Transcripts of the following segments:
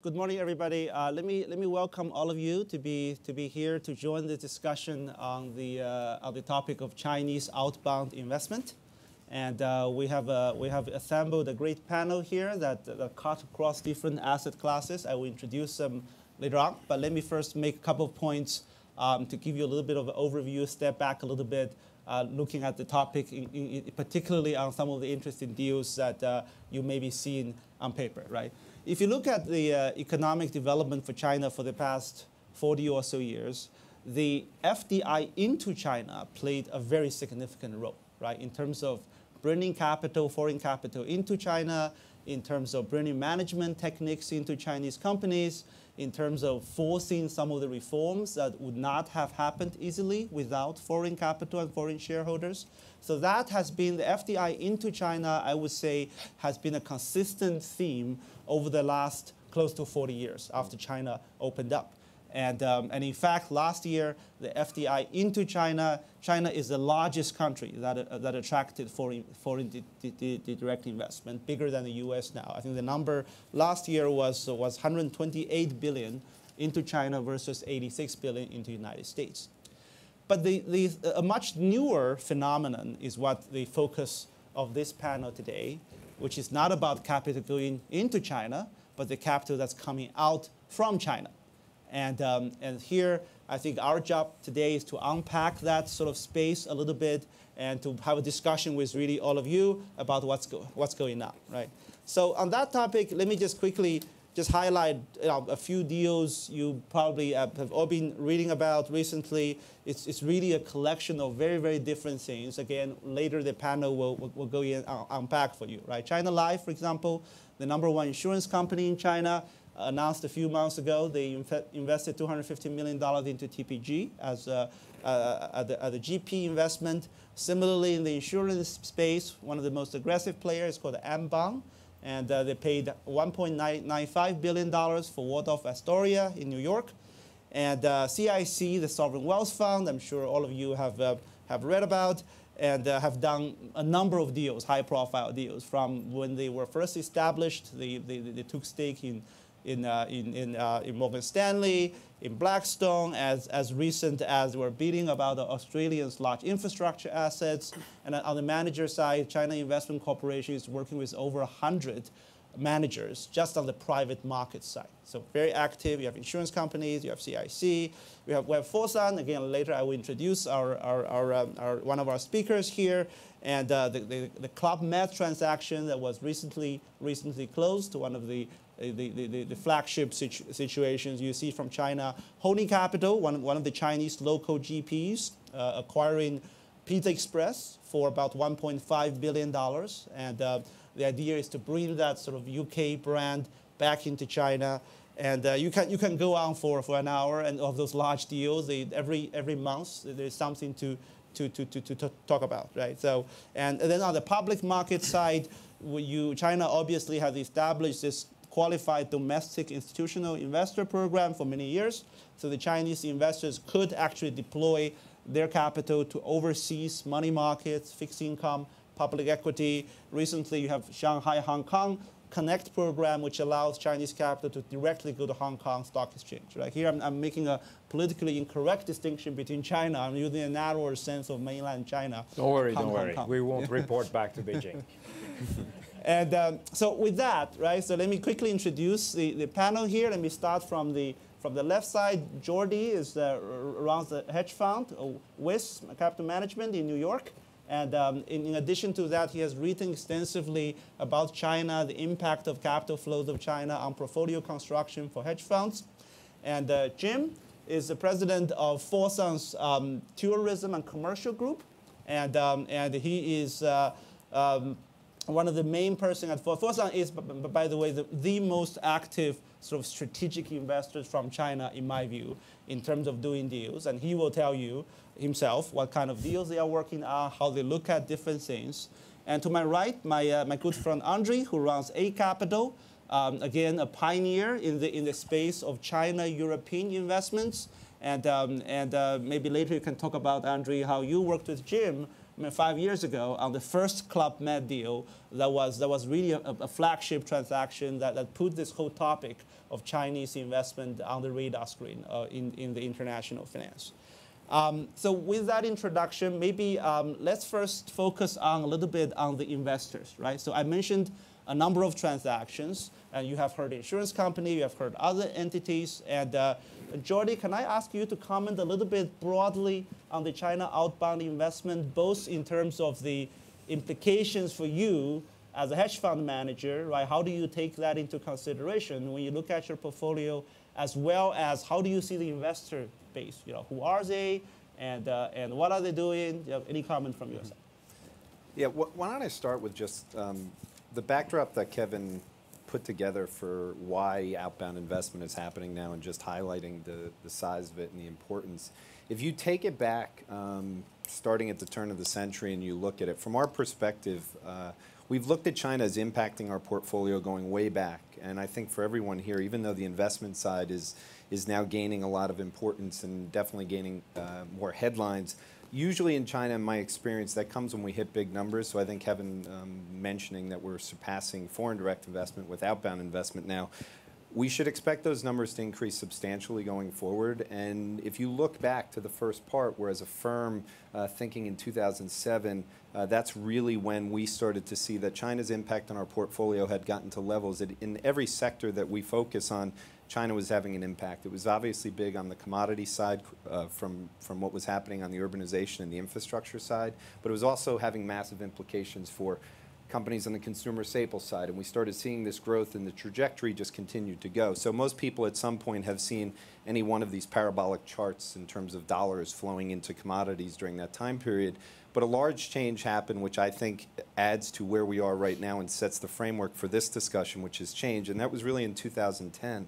Good morning, everybody. Let me welcome all of you to be here to join the discussion on the topic of Chinese outbound investment. And we have assembled a great panel here that cut across different asset classes. I will introduce them later on, but let me first make a couple of points to give you a little bit of an overview, step back a little bit, looking at the topic, particularly on some of the interesting deals that you may be seeing on paper, right? If you look at the economic development for China for the past 40 or so years, the FDI into China played a very significant role, right? In terms of bringing capital, foreign capital into China, in terms of bringing management techniques into Chinese companies, in terms of forcing some of the reforms that would not have happened easily without foreign capital and foreign shareholders. So that has been, the FDI into China, I would say, has been a consistent theme over the last close to 40 years after China opened up. And in fact, last year, the FDI into China, China is the largest country that attracted foreign direct investment, bigger than the US now. I think the number last year was 128 billion into China versus 86 billion into the United States. But a much newer phenomenon is what the focus of this panel today, which is not about capital going into China, but the capital that's coming out from China. And here, I think our job today is to unpack that sort of space a little bit and to have a discussion with really all of you about what's going on, right? So on that topic, let me just quickly just highlight a few deals you probably have all been reading about recently. It's really a collection of very, very different things. Again, later the panel will go in and unpack for you, right? China Life, for example, the #1 insurance company in China, announced a few months ago they invested $250 million into TPG as a GP investment. Similarly, in the insurance space, one of the most aggressive players is called Outbound, and they paid $1.95 billion for Waldorf Astoria in New York. And CIC, the Sovereign Wealth Fund, I'm sure all of you have read about, and have done a number of deals, high-profile deals, from when they were first established. They took stake in Morgan Stanley, in Blackstone, as recent as we're bidding about Australia's large infrastructure assets. And on the manager side, China Investment Corporation is working with over 100 managers just on the private market side. So very active. You have insurance companies, you have CIC, we have Fosun. Again, later I will introduce one of our speakers here. And the Club Med transaction that was recently closed, one of the flagship situations you see from China. Holding Capital, one of the Chinese local GPs, acquiring Pizza Express for about $1.5 billion. And the idea is to bring that sort of UK brand back into China. And you can go on for an hour, and of those large deals, every month there's something to talk about, right? So, and then on the public market side, China obviously has established this qualified domestic institutional investor program for many years. So the Chinese investors could actually deploy their capital to overseas money markets, fixed income, public equity. Recently, you have Shanghai, Hong Kong Connect program, which allows Chinese capital to directly go to Hong Kong Stock Exchange. Right here, I'm making a politically incorrect distinction between China. I'm using a narrower sense of mainland China. Don't worry. We won't report back to Beijing. And so with that, right, so let me quickly introduce the panel here. Let me start from the left side. Jordi runs the hedge fund, WIS Capital Management in New York. And in addition to that, he has written extensively about China, the impact of capital flows of China on portfolio construction for hedge funds. And Jim is the president of Fosun's Tourism and Commercial Group. And he is one of the main person at Fosun is, by the way, the most active sort of strategic investors from China, in my view, in terms of doing deals. And he will tell you himself what kind of deals they are working on, how they look at different things. And to my right, my good friend Andre, who runs A Capital, again, a pioneer in the space of China-European investments. And maybe later you can talk about, Andre, how you worked with Jim 5 years ago on the first Club Med deal that was really a flagship transaction that put this whole topic of Chinese investment on the radar screen in the international finance. So with that introduction, maybe let's first focus on a little bit on the investors, right? So I mentioned a number of transactions, and you have heard insurance company, you have heard other entities, and Jordi, can I ask you to comment a little bit broadly on the China outbound investment, both in terms of the implications for you as a hedge fund manager, right? How do you take that into consideration when you look at your portfolio, as well as how do you see the investor base? You know, who are they, and what are they doing? You know, any comment from your side? Yeah, why don't I start with just the backdrop that Kevin put together for why outbound investment is happening now, and just highlighting the size of it and the importance. If you take it back, starting at the turn of the century, and you look at it, from our perspective, we've looked at China as impacting our portfolio going way back. And I think for everyone here, even though the investment side is now gaining a lot of importance and definitely gaining more headlines, usually in China, in my experience, that comes when we hit big numbers. So I think Kevin mentioning that we're surpassing foreign direct investment with outbound investment now, we should expect those numbers to increase substantially going forward. And if you look back to the first part, where as a firm thinking in 2007, that's really when we started to see that China's impact on our portfolio had gotten to levels that in every sector that we focus on, China was having an impact. It was obviously big on the commodity side from what was happening on the urbanization and the infrastructure side, but it was also having massive implications for companies on the consumer staples side. And we started seeing this growth, and the trajectory just continued to go. So most people at some point have seen any one of these parabolic charts in terms of dollars flowing into commodities during that time period. But a large change happened, which I think adds to where we are right now and sets the framework for this discussion, which has changed. And that was really in 2010.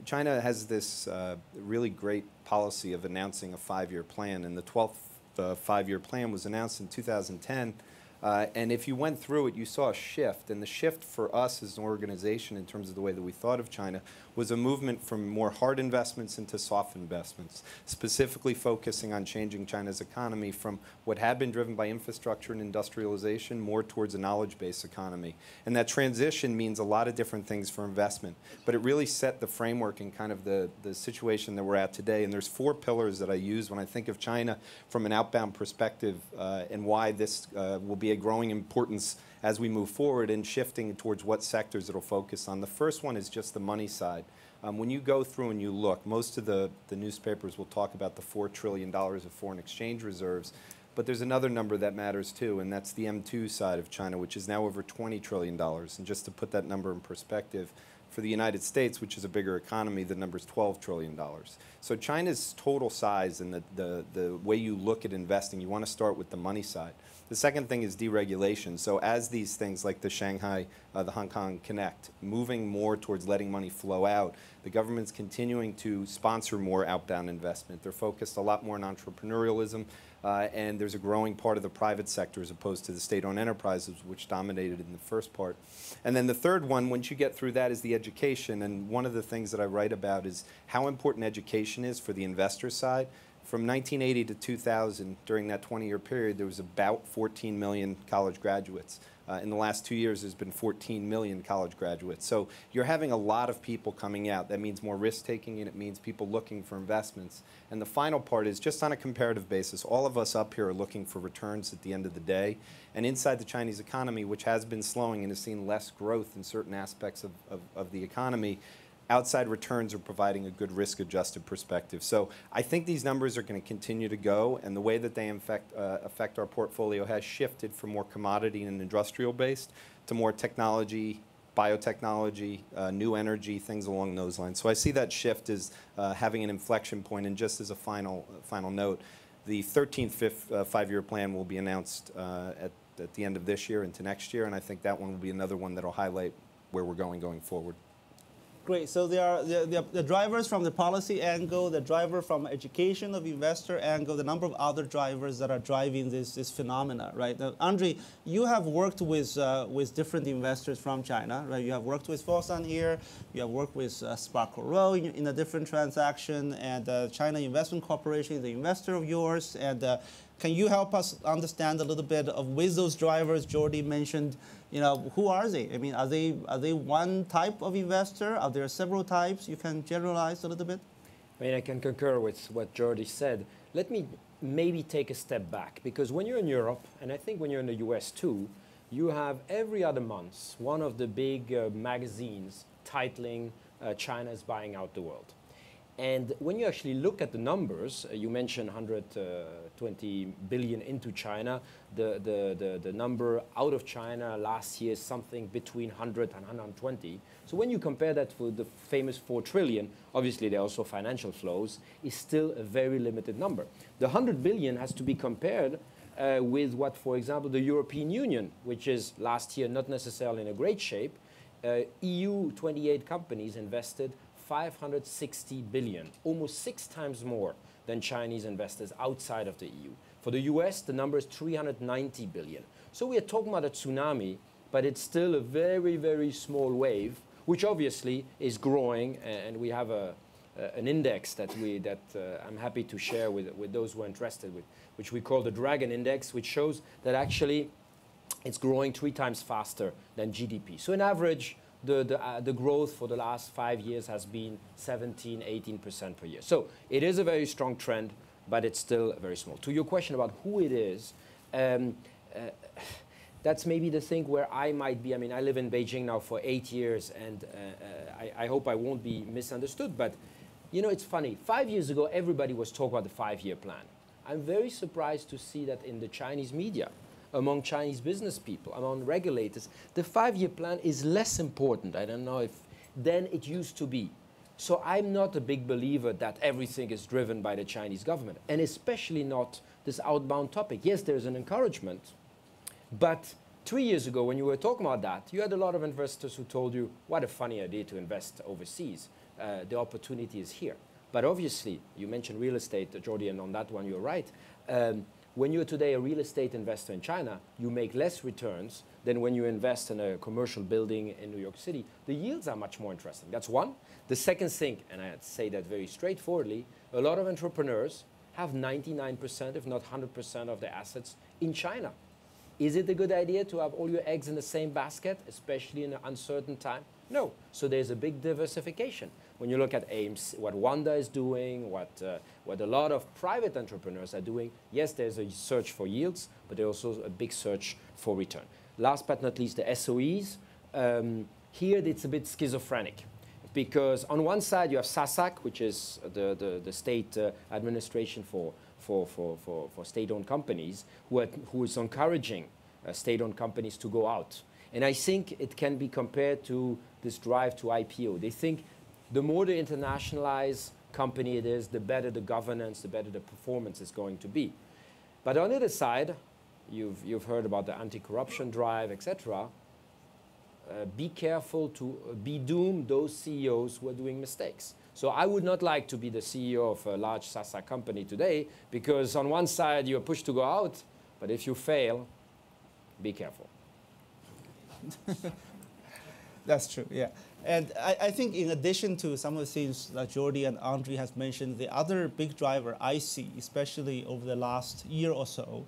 China has this really great policy of announcing a 5-year plan, and the 12th 5-year plan was announced in 2010. And if you went through it, you saw a shift. And the shift for us as an organization in terms of the way that we thought of China was a movement from more hard investments into soft investments, specifically focusing on changing China's economy from what had been driven by infrastructure and industrialization more towards a knowledge-based economy. And that transition means a lot of different things for investment. But it really set the framework in kind of the situation that we're at today. And there's 4 pillars that I use when I think of China from an outbound perspective, and why this will be a growing importance as we move forward and shifting towards what sectors it'll focus on. The first one is just the money side. When you go through and you look, most of the newspapers will talk about the $4 trillion of foreign exchange reserves, but there's another number that matters too, and that's the M2 side of China, which is now over $20 trillion. And just to put that number in perspective, for the United States, which is a bigger economy, the number is $12 trillion. So China's total size and the way you look at investing, you want to start with the money side. The second thing is deregulation. So as these things like the Shanghai, the Hong Kong Connect, moving more towards letting money flow out, the government's continuing to sponsor more outbound investment. They're focused a lot more on entrepreneurialism, and there's a growing part of the private sector as opposed to the state-owned enterprises, which dominated in the first part. And then the third one, once you get through that, is the education. And one of the things that I write about is how important education is for the investor side. From 1980 to 2000, during that 20-year period, there was about 14 million college graduates. In the last 2 years, there's been 14 million college graduates. So you're having a lot of people coming out. That means more risk-taking, and it means people looking for investments. And the final part is just on a comparative basis. All of us up here are looking for returns at the end of the day. And inside the Chinese economy, which has been slowing and has seen less growth in certain aspects of the economy, outside returns are providing a good risk-adjusted perspective. So I think these numbers are going to continue to go, and the way that they affect our portfolio has shifted from more commodity and industrial-based to more technology, biotechnology, new energy, things along those lines. So I see that shift as having an inflection point. And just as a final note, the 13th 5-year plan will be announced at the end of this year into next year, and I think that one will be another one that will highlight where we're going forward. Great. So there are the drivers from the policy angle, the driver from education of investor angle, the number of other drivers that are driving this phenomena, right? Now, Andre, you have worked with different investors from China, right? You have worked with Fosun here, you have worked with Sparkle Row in a different transaction, and China Investment Corporation is the investor of yours, and can you help us understand a little bit of with those drivers Jordi mentioned? Who are they? I mean, are they one type of investor? Are there several types? You can generalize a little bit. I mean, I can concur with what Jordi said. Let me maybe take a step back, because when you're in Europe, and I think when you're in the US too, you have every other month one of the big magazines titling China is buying out the world. And when you actually look at the numbers, you mentioned 120 billion into China. The number out of China last year is something between 100 and 120. So when you compare that with the famous 4 trillion, obviously there are also financial flows, is still a very limited number. The 100 billion has to be compared with what, for example, the European Union, which is last year not necessarily in a great shape, EU 28 companies invested 560 billion, almost 6 times more than Chinese investors outside of the EU. For the US, the number is 390 billion. So we are talking about a tsunami, but it's still a very, very small wave, which obviously is growing, and we have an index that I'm happy to share with those who are interested, which we call the Dragon Index, which shows that actually it's growing 3 times faster than GDP. So on average, the growth for the last 5 years has been 17, 18% per year. So it is a very strong trend, but it's still very small. To your question about who it is, that's maybe the thing where I might be. I mean, I live in Beijing now for 8 years, and I hope I won't be misunderstood. But, it's funny. 5 years ago, everybody was talking about the 5-year plan. I'm very surprised to see that in the Chinese media, among Chinese business people, among regulators, the 5-year plan is less important, I don't know if, than it used to be. So I'm not a big believer that everything is driven by the Chinese government, and especially not this outbound topic. Yes, there's an encouragement, but 3 years ago when you were talking about that, you had a lot of investors who told you, what a funny idea to invest overseas. The opportunity is here. But obviously, you mentioned real estate, Jordi, and on that one you're right. When you're today a real estate investor in China, you make less returns than when you invest in a commercial building in New York City. The yields are much more interesting. That's one. The second thing, and I say that very straightforwardly, a lot of entrepreneurs have 99%, if not 100% of their assets in China. Is it a good idea to have all your eggs in the same basket, especially in an uncertain time? No. So there's a big diversification. When you look at AIMS, what Wanda is doing, what a lot of private entrepreneurs are doing, yes, there's a search for yields, but there's also a big search for return. Last but not least, the SOEs. Here it's a bit schizophrenic, because on one side you have SASAC, which is the state administration for state-owned companies, who is encouraging state-owned companies to go out. And I think it can be compared to this drive to IPO. They think the more the internationalized company it is, the better the governance, the better the performance is going to be. But on the other side, you've heard about the anti-corruption drive, etc. Be careful to be doomed those CEOs who are doing mistakes. So I would not like to be the CEO of a large SASA company today, because on one side you're pushed to go out, but if you fail, be careful. That's true, yeah. And I think in addition to some of the things that Jordi and Andre has mentioned, the other big driver I see, especially over the last year or so,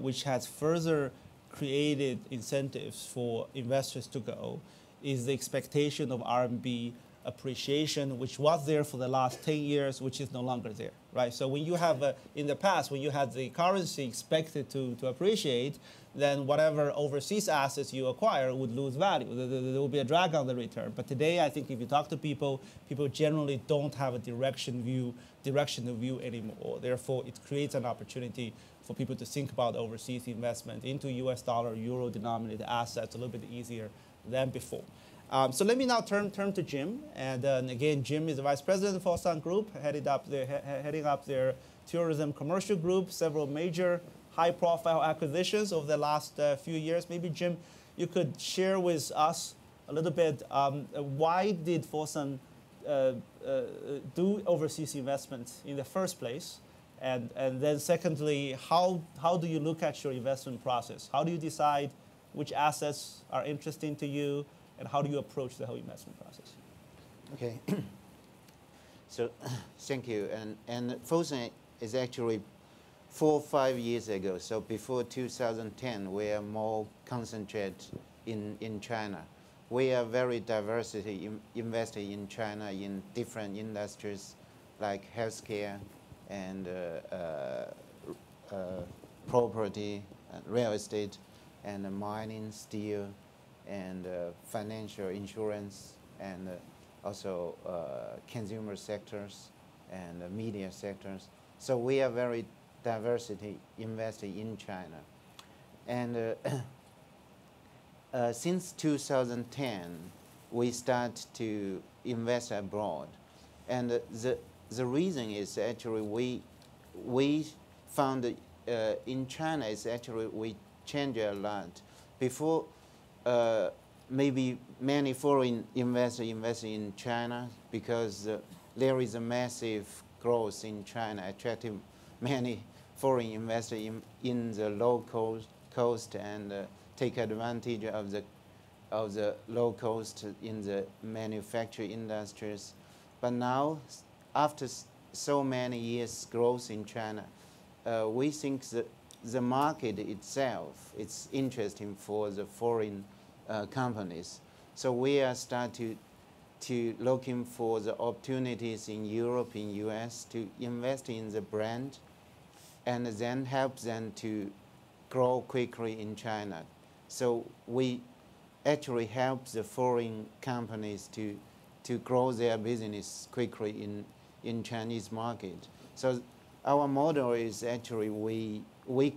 which has further created incentives for investors to go, is the expectation of RMB appreciation, which was there for the last 10 years, which is no longer there, right? So when you have, in the past, when you had the currency expected to appreciate, then whatever overseas assets you acquire would lose value. There will be a drag on the return. But today, I think if you talk to people, people generally don't have a directional view anymore. Therefore, it creates an opportunity for people to think about overseas investment into US dollar, euro denominated assets a little bit easier than before. So let me now turn to Jim. And again, Jim is the vice president of Fosun Group, heading up their tourism commercial group, several major high-profile acquisitions over the last few years. Maybe, Jim, you could share with us a little bit why did Fosun do overseas investments in the first place? And then secondly, how do you look at your investment process? How do you decide which assets are interesting to you, and how do you approach the whole investment process? Okay. So thank you. And Fosun is actually 4 or 5 years ago, so before 2010, we are more concentrated in China. We are very diversity invested in China in different industries like healthcare and property, real estate, and mining, steel, and financial insurance, and also consumer sectors and media sectors. So we are very diversity invested in China. And since 2010, we start to invest abroad. And the reason is actually we found in China is actually we changed a lot. Before, maybe many foreign investors invest in China because there is a massive growth in China, attracting many foreign investors in the low coast and take advantage of the low cost in the manufacturing industries. But now, after so many years growth in China, we think that the market itself is interesting for the foreign companies. So we are starting to looking for the opportunities in Europe, in US, to invest in the brand and then help them to grow quickly in China. So we actually help the foreign companies to grow their business quickly in Chinese market. So our model is actually we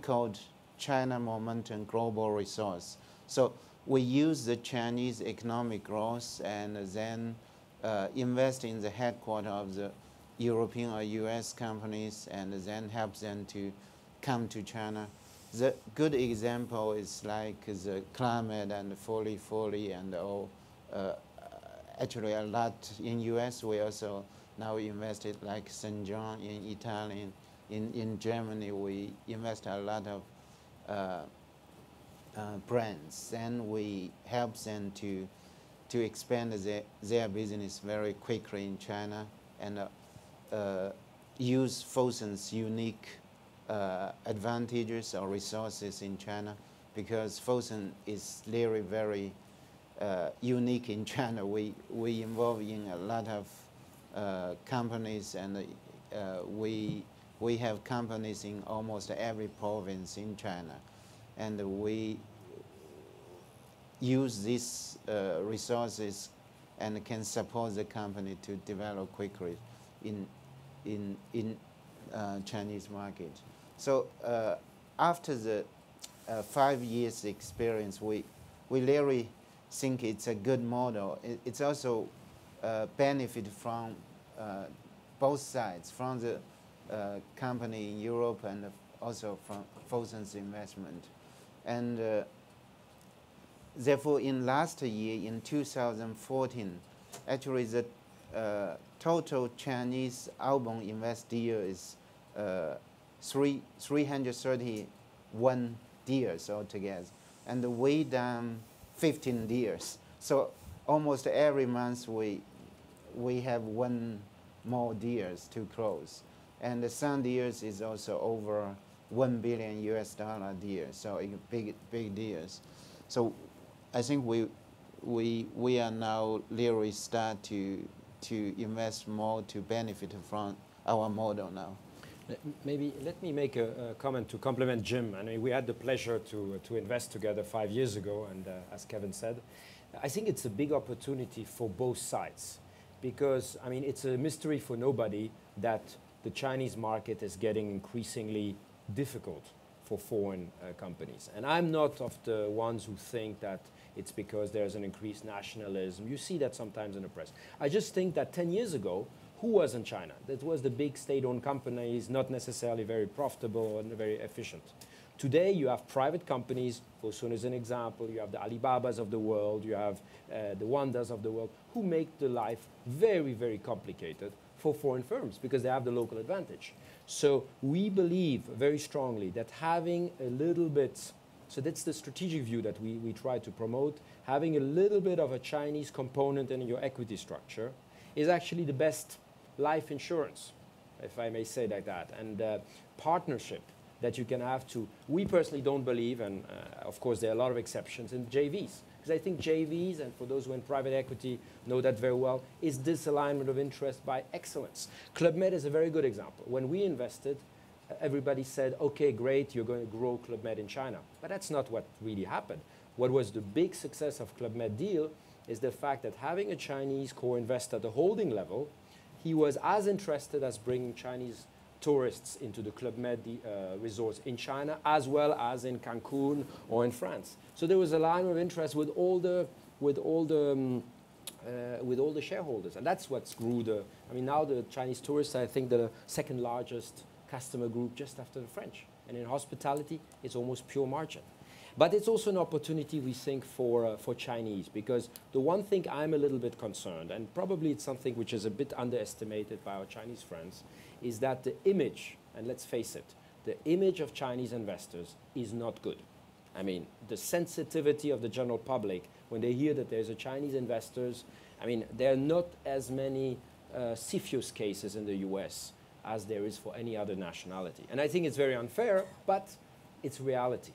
called China Momentum Global Resource. So we use the Chinese economic growth and then invest in the headquarters of the European or US companies and then help them to come to China. The good example is like the climate and Foley and all. Actually, a lot in US. We also now invested like St. John in Italy. In Germany, we invest a lot of brands, and we help them to expand their business very quickly in China and use Fosun's unique advantages or resources in China, because Fosun is really very unique in China. We involve in a lot of companies, and we have companies in almost every province in China, and we use these resources and can support the company to develop quickly in Chinese market. So after the 5 years experience, we really think it's a good model. It's also benefit from both sides, from the company in Europe and also from Fosun's investment. And therefore, in last year, in 2014, actually the total Chinese outbound invest deal is 331 deals altogether, and we done 15 deals. So almost every month we have one more deals to close, and some deals is also over $1 billion deals. So big deals. So I think we are now really start to invest more to benefit from our model now. Maybe let me make a comment to complement Jim. I mean, we had the pleasure to invest together 5 years ago, and as Kevin said, I think it's a big opportunity for both sides, because I mean, it's a mystery for nobody that the Chinese market is getting increasingly difficult for foreign companies. And I'm not of the ones who think that it's because there's an increased nationalism. You see that sometimes in the press. I just think that 10 years ago, who was in China? That was the big state-owned companies, not necessarily very profitable and very efficient. Today, you have private companies. Fosun is an example. You have the Alibabas of the world. You have the Wandas of the world, who make the life very, very complicated for foreign firms because they have the local advantage. So we believe very strongly that having a little bit, so that's the strategic view that we try to promote, having a little bit of a Chinese component in your equity structure is actually the best life insurance, if I may say like that. And partnership that you can have to. We personally don't believe, and of course there are a lot of exceptions, in JVs. Because I think JVs, and for those who are in private equity know that very well, is disalignment of interest by excellence. Club Med is a very good example. When we invested, everybody said, okay, great, you're going to grow Club Med in China. But that's not what really happened. What was the big success of Club Med deal is the fact that having a Chinese core investor at the holding level, he was as interested as bringing Chinese tourists into the Club Med resorts in China, as well as in Cancun or in France. So there was a line of interest with all the shareholders, and that's what grew the. I mean, now the Chinese tourists, I think, the second largest customer group just after the French, and in hospitality, it's almost pure margin. But it's also an opportunity, we think, for Chinese, because the one thing I'm a little bit concerned, and probably it's something which is a bit underestimated by our Chinese friends, is that the image, and let's face it, the image of Chinese investors is not good. I mean, the sensitivity of the general public, when they hear that there's a Chinese investors, I mean, there are not as many CFIUS cases in the US as there is for any other nationality. And I think it's very unfair, but it's reality.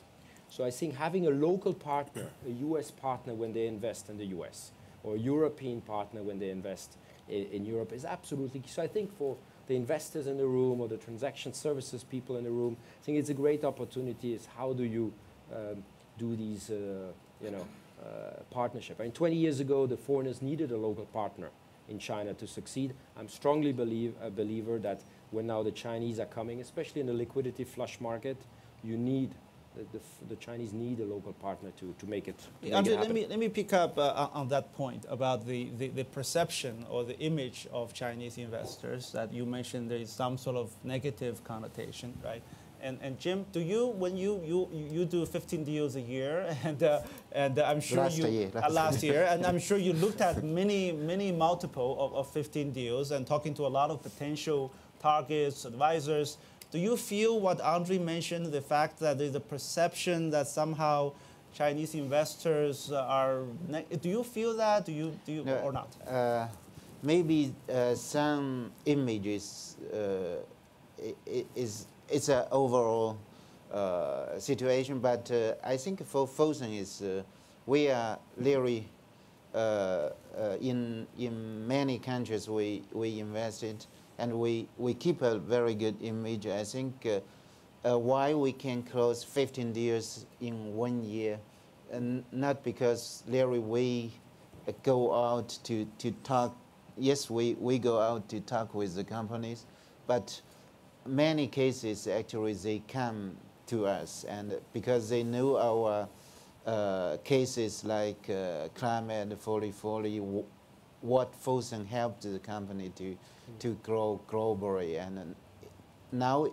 So I think having a local partner, a US partner when they invest in the US, or a European partner when they invest in Europe is absolutely key. So I think for the investors in the room or the transaction services people in the room, I think it's a great opportunity is how do you do these, partnership. I mean, 20 years ago, the foreigners needed a local partner in China to succeed. I'm strongly a believer that when now the Chinese are coming, especially in the liquidity flush market, you need the Chinese need a local partner to make it. Andre, let me pick up on that point about the perception or the image of Chinese investors that you mentioned. There is some sort of negative connotation, right? And Jim, do you, when you do 15 deals a year, and I'm sure last year, and I'm sure you looked at many multiple of 15 deals and talking to a lot of potential targets, advisors. Do you feel what Andre mentioned, the fact that there's a perception that somehow Chinese investors are? Do you feel that? Do you no, or not? Maybe some images it's an overall situation, but I think for Fosun is we are really in many countries we invested, and we keep a very good image. I think why we can close 15 deals in 1 year, and not because really we go out to talk. Yes, we go out to talk with the companies, but many cases actually they come to us, and because they know our cases like Climate 4040, what Fosun helped the company to grow globally. And now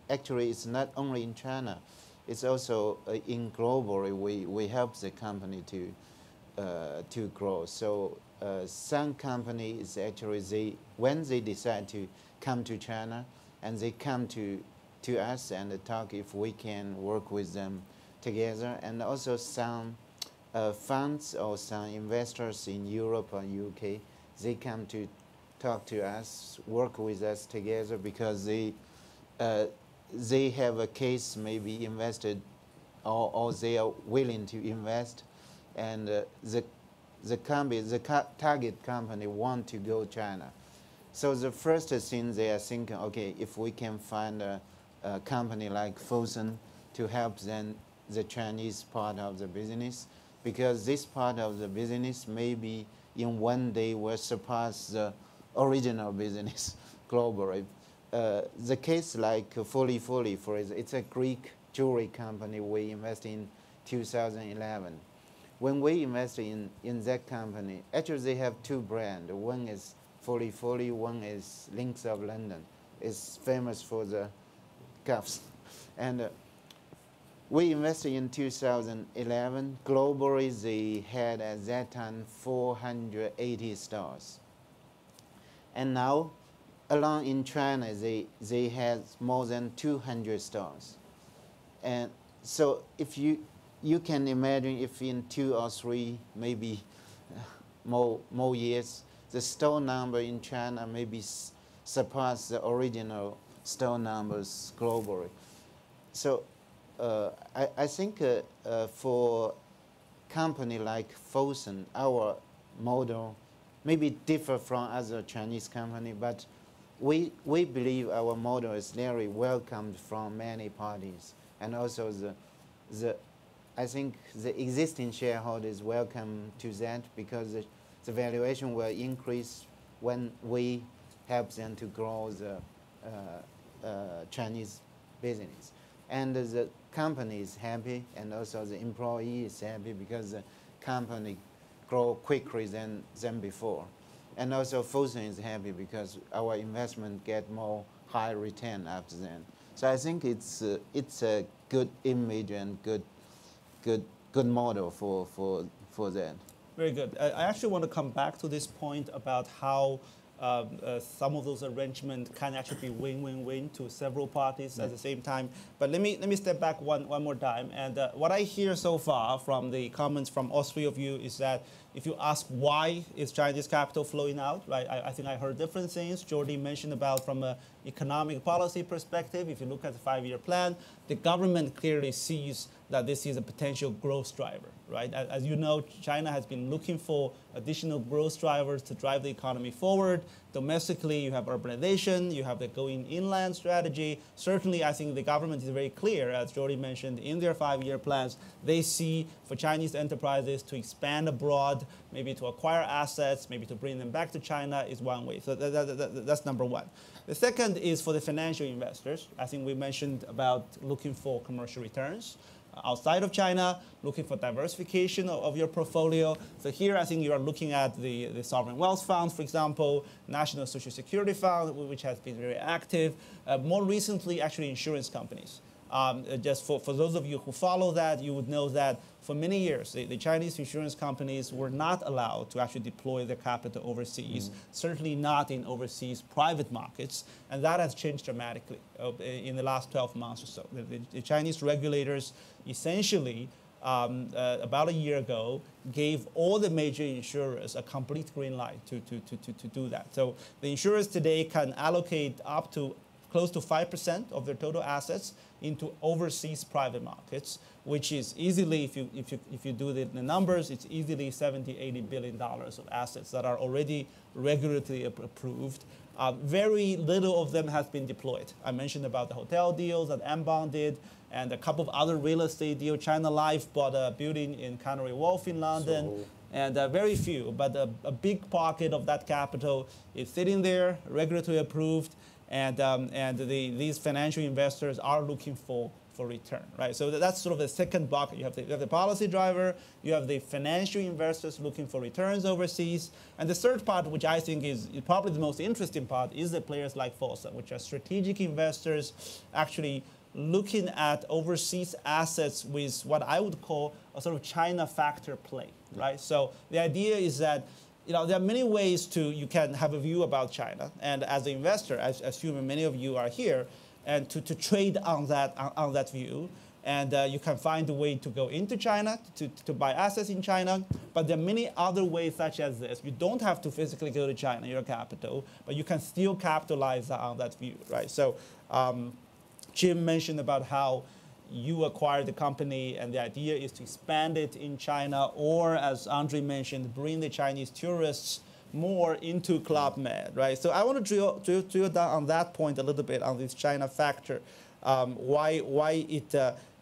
actually it's not only in China, it's also in globally we help the company to grow. So some companies actually when they decide to come to China, and they come to us and talk if we can work with them together. And also some funds or some investors in Europe or UK, they come to talk to us, work with us together because they have a case maybe invested or they are willing to invest, and the target company want to go China. So the first thing they are thinking, okay, if we can find a company like Fosun to help them the Chinese part of the business, because this part of the business maybe in one day will surpass the original business globally. The case like Fully, for example, it's a Greek jewelry company we invested in 2011. When we invested in that company, actually they have two brands. One is Fully, one is Links of London. It's famous for the cuffs. And we invested in 2011. Globally, they had at that time 480 stores. And now, along in China, they had more than 200 stores. And so if you can imagine if in 2 or 3, maybe more years, the store number in China maybe surpass the original store numbers globally. so I think for company like Fosun, our model maybe differ from other Chinese company, but we believe our model is very welcomed from many parties, and also I think the existing shareholders welcome to that because the valuation will increase when we help them to grow the Chinese business. And the company is happy, and also the employee is happy because the company grow quickly than before. And also Fosun is happy because our investment get more high return after that. So I think it's a good image and good model for that. Very good. I actually want to come back to this point about how some of those arrangements can actually be win-win-win to several parties at the same time. But let me step back one more time. And what I hear so far from the comments from all three of you is that if you ask why is Chinese capital flowing out, right? I think I heard different things. Jordi mentioned about from an economic policy perspective. If you look at the 5-year plan, the government clearly sees that this is a potential growth driver, right? As you know, China has been looking for additional growth drivers to drive the economy forward. Domestically, you have urbanization, you have the going inland strategy. Certainly, I think the government is very clear, as Jordi mentioned, in their 5-year plans, they see for Chinese enterprises to expand abroad, maybe to acquire assets, maybe to bring them back to China is one way. So that's number one. The second is for the financial investors. I think we mentioned about looking for commercial returns outside of China, looking for diversification of your portfolio. So here I think you are looking at the sovereign wealth fund, for example, National Social Security Fund, which has been very active. More recently, actually insurance companies. Just for those of you who follow that, you would know that for many years, the Chinese insurance companies were not allowed to actually deploy their capital overseas, certainly not in overseas private markets, and that has changed dramatically in the last 12 months or so. The Chinese regulators essentially, about a year ago, gave all the major insurers a complete green light to do that. So the insurers today can allocate up to close to 5% of their total assets into overseas private markets, which is easily, if you do the numbers, it's easily $70–80 billion of assets that are already regulatory approved. Very little of them has been deployed. I mentioned about the hotel deals that Outbound did, and a couple of other real estate deals. China Life bought a building in Canary Wharf in London. And very few, but a big pocket of that capital is sitting there, regulatory approved, and these financial investors are looking for return, right? So that's sort of the second bucket. You have the policy driver, you have the financial investors looking for returns overseas, and the third part, which I think is probably the most interesting part, is the players like Fosun, which are strategic investors actually looking at overseas assets with what I would call a sort of China factor play, right? So the idea is that there are many ways you can have a view about China, and as an investor, as assuming many of you are here, and to trade on that view, and you can find a way to go into China to buy assets in China. But there are many other ways, such as this. You don't have to physically go to China, your capital, but you can still capitalize on that view, right? So Jim mentioned about how you acquired the company, and the idea is to expand it in China, or as Andre mentioned, bring the Chinese tourists more into Club Med, right? So I want to drill down on that point a little bit, on this China factor, why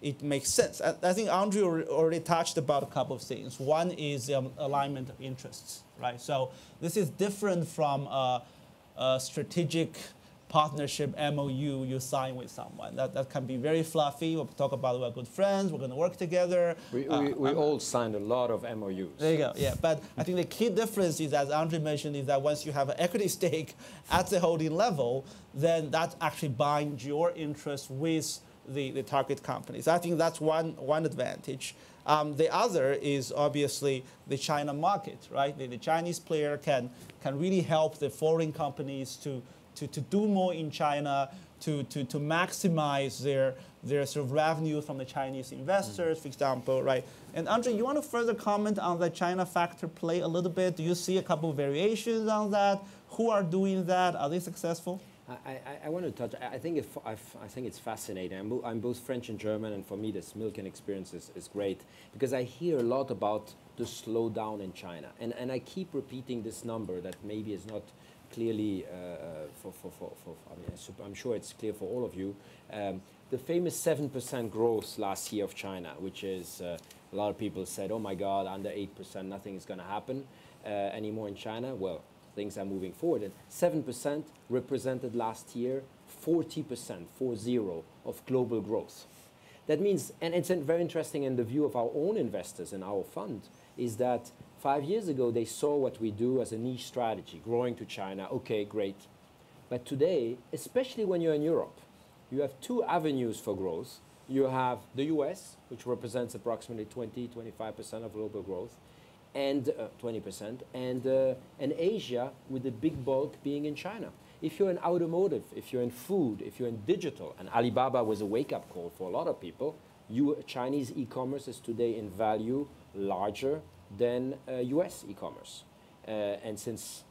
it makes sense. I think Andre already touched about a couple of things. One is alignment of interests, right? So this is different from a strategic partnership MOU you sign with someone. That can be very fluffy. We'll talk about we're good friends, we're going to work together. We all signed a lot of MOUs. There you go, yeah. But I think the key difference is, as Andre mentioned, is that once you have an equity stake at the holding level, then that actually binds your interest with the target companies. I think that's one advantage. The other is obviously the China market, right? The Chinese player can really help the foreign companies to do more in China, to maximize their sort of revenue from the Chinese investors, for example, right? And Andre, you want to further comment on the China factor play a little bit? Do you see a couple of variations on that? Who are doing that? Are they successful? I want to touch. I think it's fascinating. I'm both French and German, and for me, this Milken experience is great because I hear a lot about the slowdown in China, and I keep repeating this number that maybe is not clearly I mean, I'm sure it's clear for all of you. The famous 7% growth last year of China, which is a lot of people said, oh my God, under 8%, nothing is going to happen anymore in China. Well, things are moving forward. And 7% represented last year 40%, 40, of global growth. That means, and it's very interesting in the view of our own investors in our fund, is that 5 years ago they saw what we do as a niche strategy, growing to China, okay, great. But today, especially when you're in Europe, you have two avenues for growth. You have the US, which represents approximately 20-25% of global growth, and 20%, and Asia, with the big bulk being in China. If you're in automotive, if you're in food, if you're in digital, and Alibaba was a wake-up call for a lot of people, Chinese e-commerce is today in value larger than US e-commerce. And since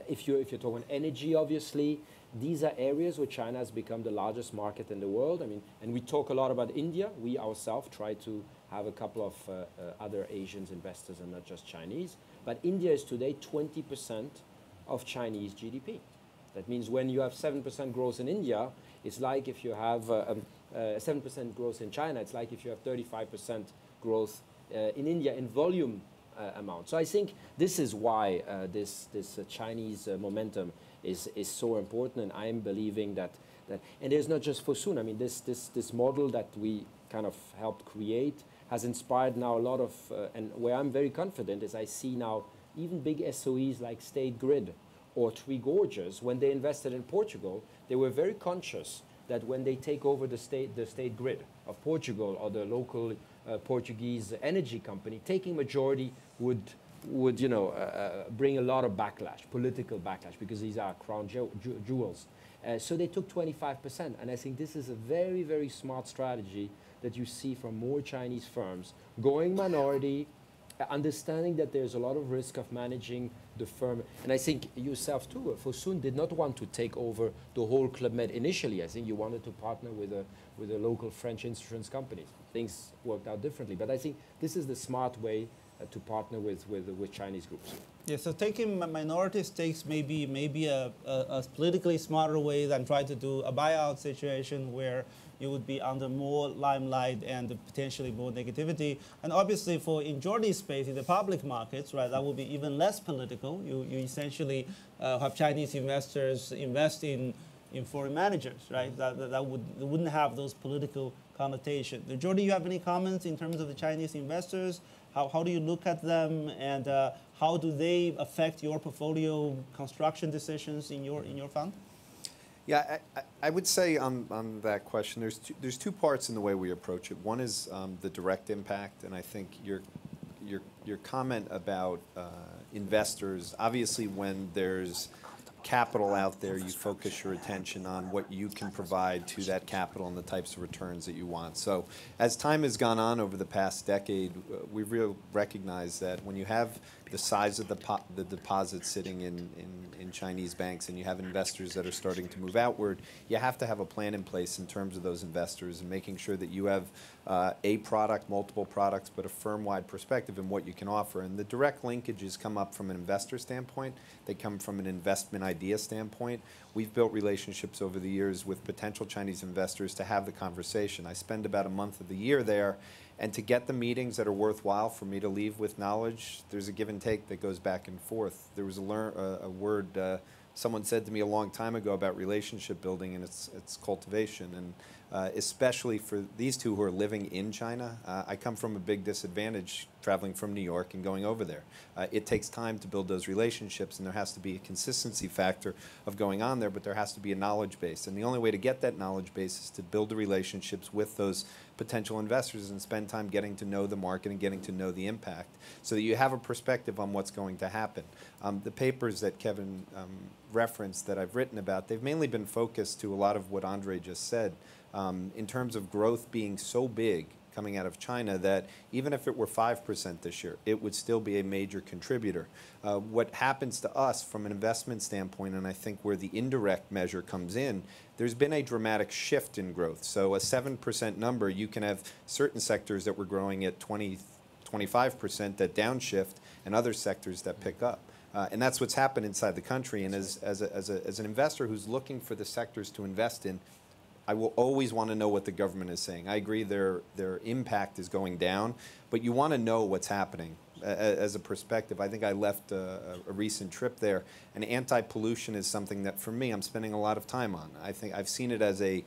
if you're talking energy, obviously, these are areas where China has become the largest market in the world. I mean, and we talk a lot about India. We ourselves try to have a couple of other Asian investors and not just Chinese. But India is today 20% of Chinese GDP. That means when you have 7% growth in India, it's like if you have 7% growth in China, it's like if you have 35% growth in India in volume amount. So I think this is why this Chinese momentum is so important, and I'm believing that and there's not just Fosun. I mean, this model that we kind of helped create has inspired now a lot of, and where I'm very confident is I see now even big SOEs like State Grid or Three Gorges, when they invested in Portugal, they were very conscious that when they take over the state grid of Portugal or the local Portuguese energy company, taking majority would bring a lot of backlash, political backlash, because these are crown jewels. So they took 25%, and I think this is a very, very smart strategy that you see from more Chinese firms going minority, understanding that there's a lot of risk of managing the firm. And I think yourself too, Fosun did not want to take over the whole Club Med initially. I think you wanted to partner with a local French insurance company. Things worked out differently, but I think this is the smart way to partner with Chinese groups. Yeah, so taking minority stakes may be a politically smarter way than trying to do a buyout situation where you would be under more limelight and potentially more negativity. And obviously for in Jordy's space, in the public markets, right, that will be even less political. You essentially have Chinese investors invest in foreign managers, right? That wouldn't have those political connotations. Jordy, you have any comments in terms of the Chinese investors? How do you look at them, and how do they affect your portfolio construction decisions in your fund? Yeah, I would say on that question, there's two parts in the way we approach it. One is the direct impact, and I think your comment about investors, obviously when there's capital out there, you focus your attention on what you can provide to that capital and the types of returns that you want. So as time has gone on over the past decade, we've really recognized that when you have the size of the deposits sitting in Chinese banks and you have investors that are starting to move outward, you have to have a plan in place in terms of those investors and making sure that you have a product, multiple products, but a firm-wide perspective in what you can offer. And the direct linkages come up from an investor standpoint. They come from an investment idea standpoint. We've built relationships over the years with potential Chinese investors to have the conversation. I spend about a month of the year there, and to get the meetings that are worthwhile for me to leave with knowledge, there's a give and take that goes back and forth. There was a word someone said to me a long time ago about relationship building, and it's cultivation. And especially for these two who are living in China, I come from a big disadvantage traveling from New York and going over there. It takes time to build those relationships, and there has to be a consistency factor of going on there, but there has to be a knowledge base. And the only way to get that knowledge base is to build the relationships with those potential investors and spend time getting to know the market and getting to know the impact so that you have a perspective on what's going to happen. The papers that Kevin referenced that I've written about, they've mainly been focused to a lot of what Andre just said in terms of growth being so big coming out of China that even if it were 5% this year, it would still be a major contributor. What happens to us from an investment standpoint, and I think where the indirect measure comes in, there's been a dramatic shift in growth. So a 7% number, you can have certain sectors that were growing at 25% that downshift, and other sectors that pick up. And that's what's happened inside the country. And as an investor who's looking for the sectors to invest in, I will always want to know what the government is saying. I agree their impact is going down, but you want to know what's happening. As a perspective, I think I left a recent trip there, and anti-pollution is something that, for me, I'm spending a lot of time on. I think I've seen it as a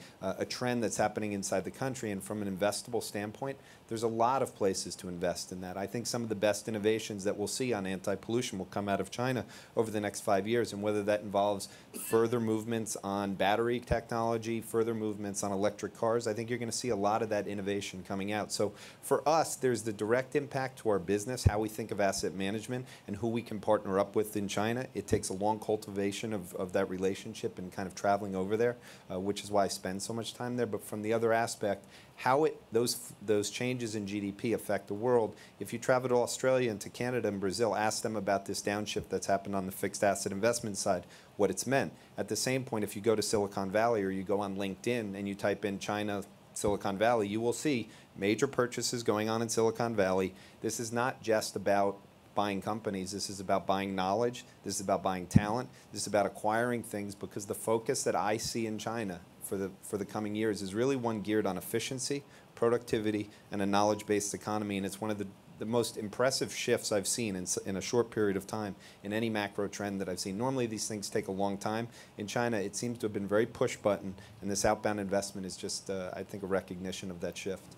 trend that's happening inside the country, and from an investable standpoint, there's a lot of places to invest in that. I think some of the best innovations that we'll see on anti-pollution will come out of China over the next 5 years, and whether that involves further movements on battery technology, further movements on electric cars, I think you're going to see a lot of that innovation coming out. So for us, there's the direct impact to our business, how we think of asset management and who we can partner up with in China. It takes a long cultivation of that relationship and kind of traveling over there, which is why I spend so much time there. But from the other aspect, how those changes in GDP affect the world. If you travel to Australia and to Canada and Brazil, ask them about this downshift that's happened on the fixed asset investment side, what it's meant. At the same point, if you go to Silicon Valley or you go on LinkedIn and you type in China, Silicon Valley, you will see major purchases going on in Silicon Valley. This is not just about buying companies. This is about buying knowledge. This is about buying talent. This is about acquiring things, because the focus that I see in China for the coming years is really one geared on efficiency, productivity, and a knowledge-based economy. And it's one of the most impressive shifts I've seen in a short period of time in any macro trend that I've seen. Normally these things take a long time. In China, it seems to have been very push button, and this outbound investment is just, I think, a recognition of that shift.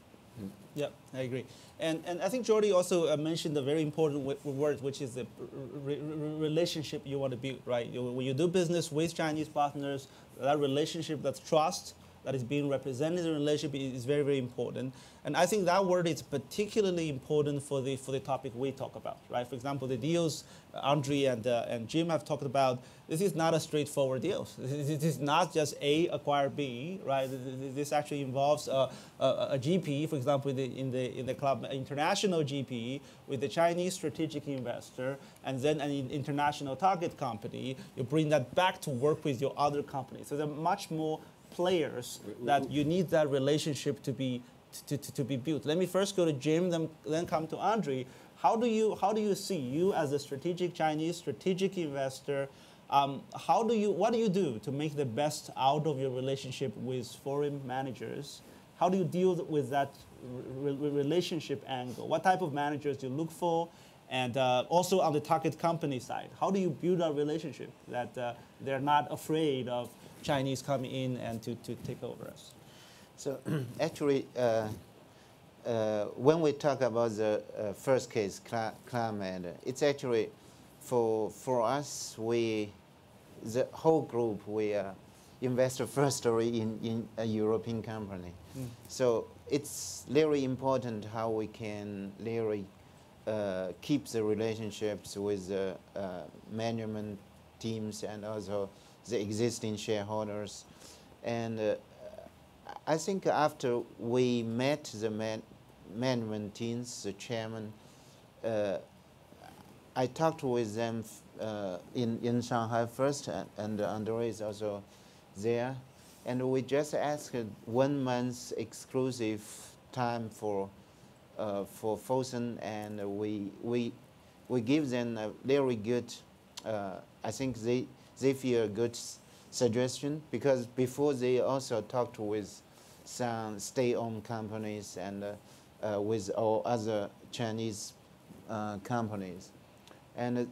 Yeah, I agree. And I think Jordi also mentioned a very important word, which is the relationship you want to build, right? When you do business with Chinese partners, that relationship, that's trust, that is being represented in the relationship is very, very important. And I think that word is particularly important for the topic we talk about, right? For example, the deals Andre and Jim have talked about, this is not a straightforward deal. This is not just A acquire B, right? This actually involves a GP, for example, in the club, international GP with the Chinese strategic investor, and then an international target company. You bring that back to work with your other companies. So there are much more players that you need that relationship to be built. Let me first go to Jim, then come to Andre. How do you see you as a strategic Chinese strategic investor? What do you do to make the best out of your relationship with foreign managers? How do you deal with that relationship angle? What type of managers do you look for? And also on the target company side, how do you build a relationship that they're not afraid of Chinese coming in and to take over us? So actually, when we talk about the first case, climate, it's actually for us, the whole group, we invest first in a European company. So it's very important how we can really keep the relationships with the management teams and also the existing shareholders. And I think after we met the management teams, the chairman, I talked with them in Shanghai first, and Andre is also there. And we just asked 1 month exclusive time for Fosun, and we give them a very good, I think they feel a good suggestion, because before they also talked with some state-owned companies and with all other Chinese companies. And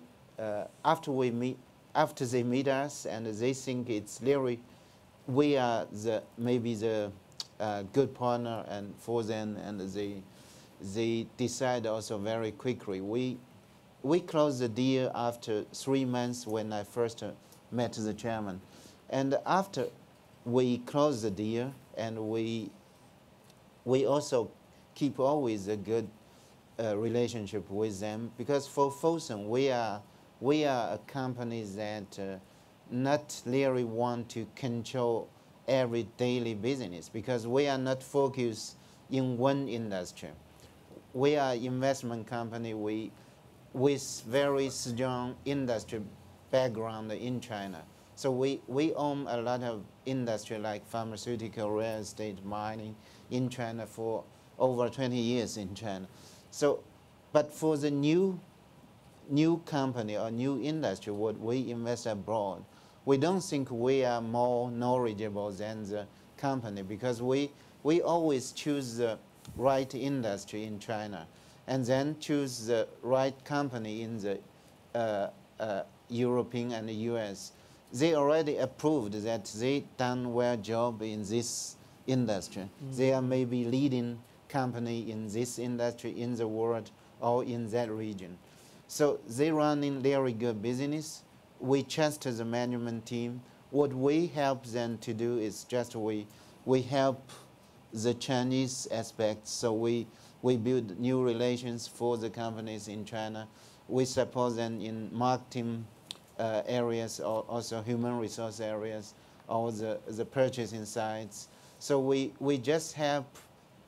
after they meet us, and they think it's really, we are maybe the good partner and for them, and they decide also very quickly. We closed the deal after 3 months when I first met the chairman. And after we closed the deal, and we also keep always a good relationship with them, because for Fosun, we are a company that not really want to control every daily business, because we are not focused in one industry. We are investment company with very strong industry background in China. So we own a lot of industry like pharmaceutical, real estate, mining in China for over 20 years in China. So, but for the new company or new industry, what we invest abroad, we don't think we are more knowledgeable than the company, because we always choose the right industry in China and then choose the right company in the European and the US. They already approved that they done well job in this industry. They are maybe leading company in this industry in the world or in that region. So they running very good business. We trust the management team. What we help them to do is just we help the Chinese aspect. So we build new relations for the companies in China. We support them in marketing areas, or also human resource areas, or the purchasing sides. So we just help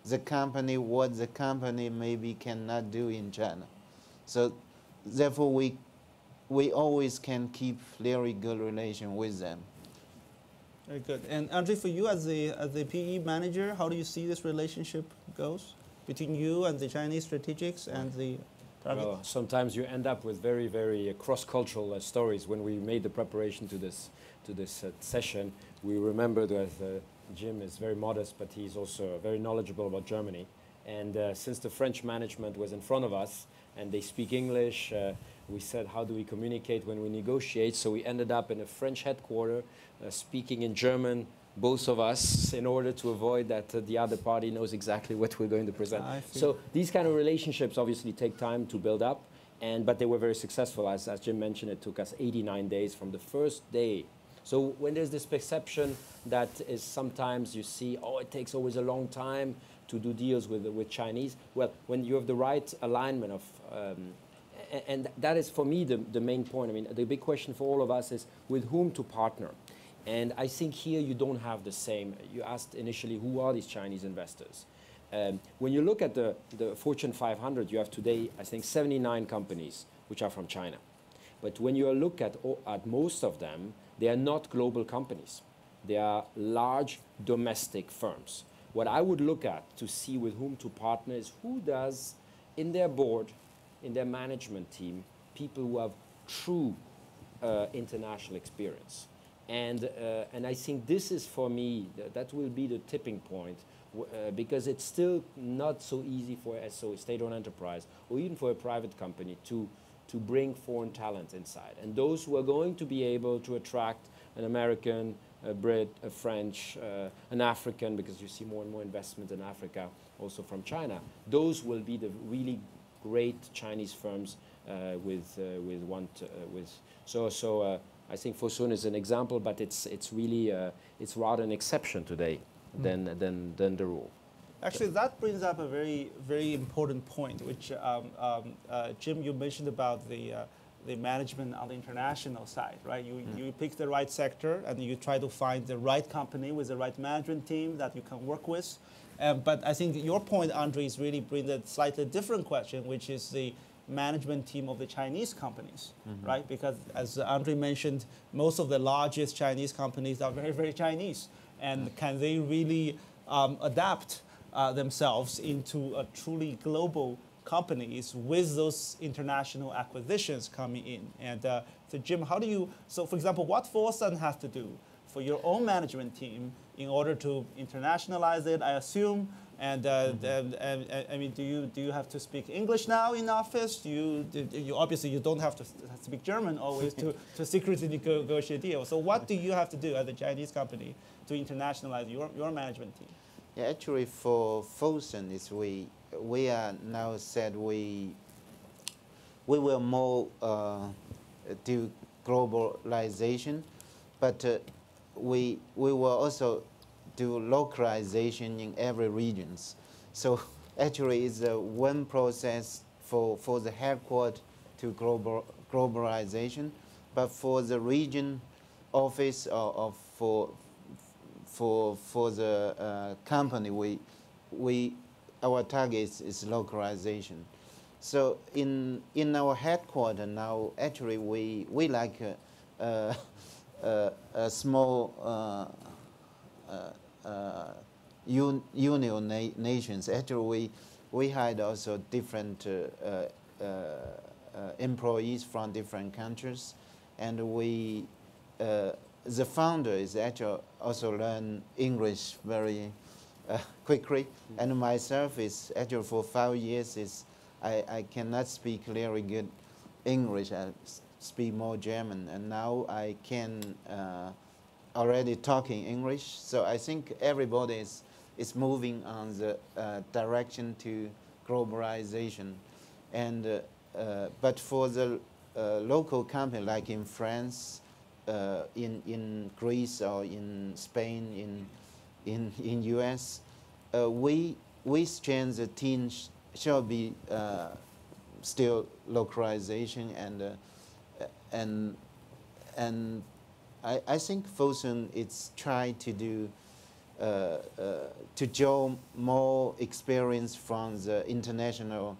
the company what the company maybe cannot do in China. So therefore we always can keep very good relation with them. Very good. And Andre, for you as the PE manager, how do you see this relationship goes between you and the Chinese strategics and the private? Well, sometimes you end up with very, very cross-cultural stories. When we made the preparation to this session, we remembered that Jim is very modest, but he's also very knowledgeable about Germany. And since the French management was in front of us and they speak English, we said, how do we communicate when we negotiate? So we ended up in a French headquarters, speaking in German, both of us, in order to avoid that the other party knows exactly what we're going to present. So these kind of relationships obviously take time to build up, but they were very successful. As Jim mentioned, it took us 89 days from the first day. So when there's this perception that is sometimes you see, oh, it takes always a long time to do deals with Chinese. Well, when you have the right alignment of, and that is for me the main point. I mean, the big question for all of us is with whom to partner. And I think here you don't have the same. You asked initially, who are these Chinese investors? When you look at the Fortune 500, you have today, I think, 79 companies which are from China. But when you look at most of them, they are not global companies. They are large domestic firms. What I would look at to see with whom to partner is who does, in their board, in their management team, people who have true international experience. And I think this is, for me, that will be the tipping point, because it's still not so easy for a state-owned enterprise, or even for a private company, to bring foreign talent inside. And those who are going to be able to attract an American, a Brit, a French, an African, because you see more and more investment in Africa, also from China, those will be the really great Chinese firms So I think Fosun is an example, but it's really it's rather an exception today than the rule. Actually, that brings up a very, very important point, which Jim, you mentioned about the management on the international side, right? You pick the right sector and you try to find the right company with the right management team that you can work with. But I think your point, Andre, is really bring a slightly different question, which is the management team of the Chinese companies, right? Because as Andre mentioned, most of the largest Chinese companies are very, very Chinese. And can they really adapt themselves into a truly global companies with those international acquisitions coming in? And so Jim, how do you, so for example, what Fosun has to do for your own management team in order to internationalize it, I assume? And I mean, do you have to speak English now in office? You obviously you don't have to speak German always to secretly negotiate deals. So what do you have to do as a Chinese company to internationalize your management team? Yeah, actually, for Fosun, is we are now said we will more do globalization, but we will also do localization in every regions. So actually, it's one process for the headquarters to globalization, but for the region office or for the company, we our target is localization. So in our headquarters now, actually we like a small union nations. Actually, we had also different employees from different countries, and we the founder is actually also learn English very quickly, and myself is actually for 5 years I cannot speak very good English. I speak more German, and now I can already talking English. So I think everybody is moving on the direction to globalization, and but for the local company like in France, in Greece or in Spain, in US, we strengthen the team shall be still localization, and I think Fosun is trying to do to draw more experience from the international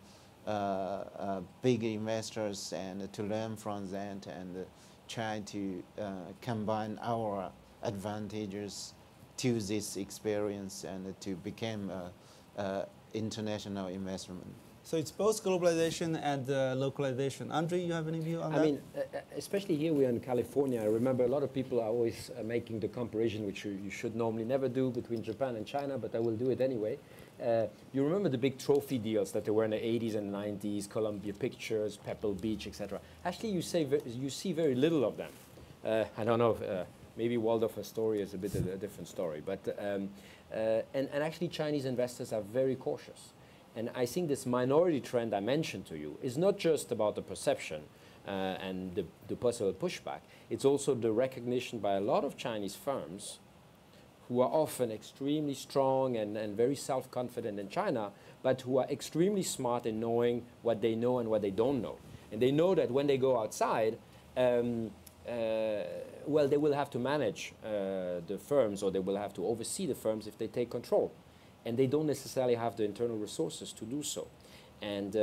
big investors and to learn from that and try to combine our advantages to this experience and to become international investment. So it's both globalization and localization. Andre, you have any view on that? I mean, especially here we are in California. I remember a lot of people are always making the comparison, which you should normally never do, between Japan and China, but I will do it anyway. You remember the big trophy deals that there were in the 80s and 90s, Columbia Pictures, Pebble Beach, etc. Actually, you see very little of them. I don't know if maybe Waldorf Astoria is a bit of a different story, but and actually Chinese investors are very cautious. And I think this minority trend I mentioned to you is not just about the perception and the possible pushback. It's also the recognition by a lot of Chinese firms who are often extremely strong and very self-confident in China, but who are extremely smart in knowing what they know and what they don't know. And they know that when they go outside, well, they will have to manage the firms, or they will have to oversee the firms if they take control. And they don't necessarily have the internal resources to do so. And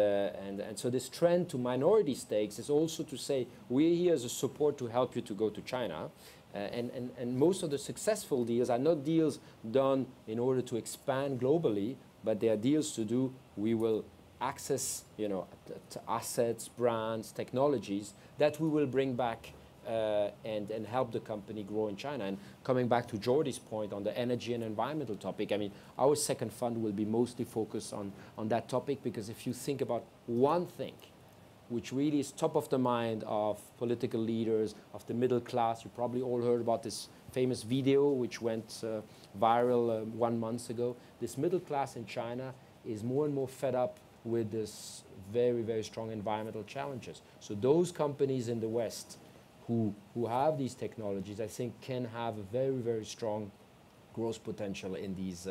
so this trend to minority stakes is also to say, we're here as a support to help you to go to China. And most of the successful deals are not deals done in order to expand globally, but they are deals to do, we will access, you know, assets, brands, technologies that we will bring back and help the company grow in China. And coming back to Jordi's point on the energy and environmental topic, I mean, our second fund will be mostly focused on that topic, because if you think about one thing which really is top of the mind of political leaders, of the middle class, you probably all heard about this famous video which went viral 1 month ago. This middle class in China is more and more fed up with this very, very strong environmental challenges. So those companies in the West who have these technologies, I think, can have a very, very strong growth potential in these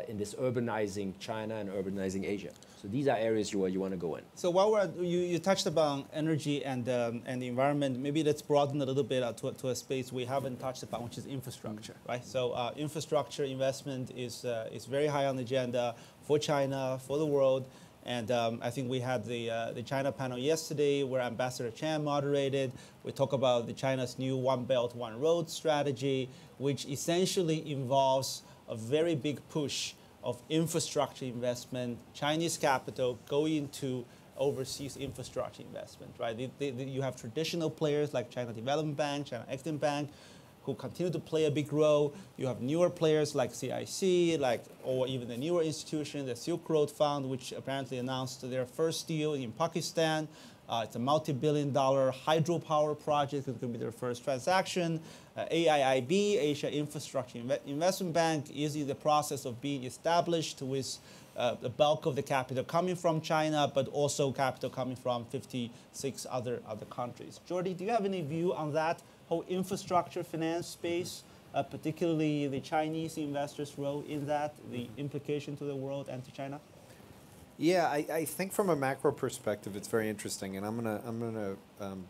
in this urbanizing China and urbanizing Asia. So these are areas you want to go in. So while we're you touched upon energy and the environment, maybe let's broaden a little bit to a space we haven't touched upon, which is infrastructure, right? So infrastructure investment is very high on the agenda for China, for the world. And I think we had the China panel yesterday where Ambassador Chan moderated. We talk about China's new One Belt, One Road strategy, which essentially involves a very big push of infrastructure investment, Chinese capital going into overseas infrastructure investment, right? You have traditional players like China Development Bank, China Exim Bank, who continue to play a big role. You have newer players like CIC, or even the newer institution, the Silk Road Fund, which apparently announced their first deal in Pakistan. It's a multi-billion-dollar hydropower project. It's going to be their first transaction. AIIB, Asia Infrastructure Investment Bank, is in the process of being established with the bulk of the capital coming from China, but also capital coming from 56 other countries. Jordi, do you have any view on that whole infrastructure finance space, particularly the Chinese investors' role in that, the implication to the world and to China? Yeah, I think from a macro perspective, it's very interesting, and I'm gonna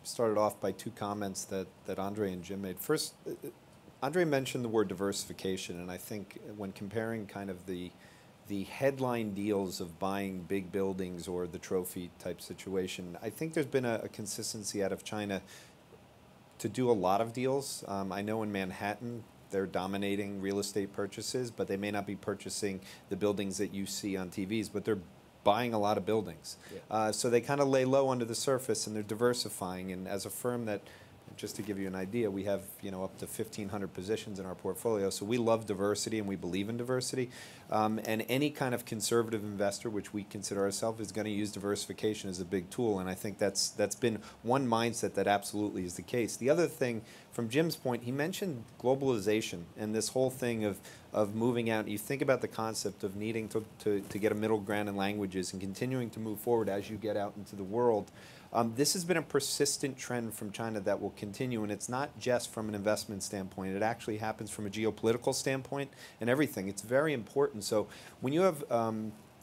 start it off by two comments that Andre and Jim made. First, Andre mentioned the word diversification, and I think when comparing kind of the the headline deals of buying big buildings or the trophy type situation, I think there's been a consistency out of China to do a lot of deals. I know in Manhattan, they're dominating real estate purchases, but they may not be purchasing the buildings that you see on TVs, but they're buying a lot of buildings. Yeah. So they kind of lay low under the surface and they're diversifying. And as a firm that, just to give you an idea, we have up to 1,500 positions in our portfolio. So we love diversity and we believe in diversity. And any kind of conservative investor, which we consider ourselves, is going to use diversification as a big tool. And I think that's been one mindset that absolutely is the case. The other thing, from Jim's point, he mentioned globalization and this whole thing of moving out. You think about the concept of needing to get a middle ground in languages and continuing to move forward as you get out into the world. This has been a persistent trend from China that will continue, and it's not just from an investment standpoint. It actually happens from a geopolitical standpoint and everything. It's very important. So when you have,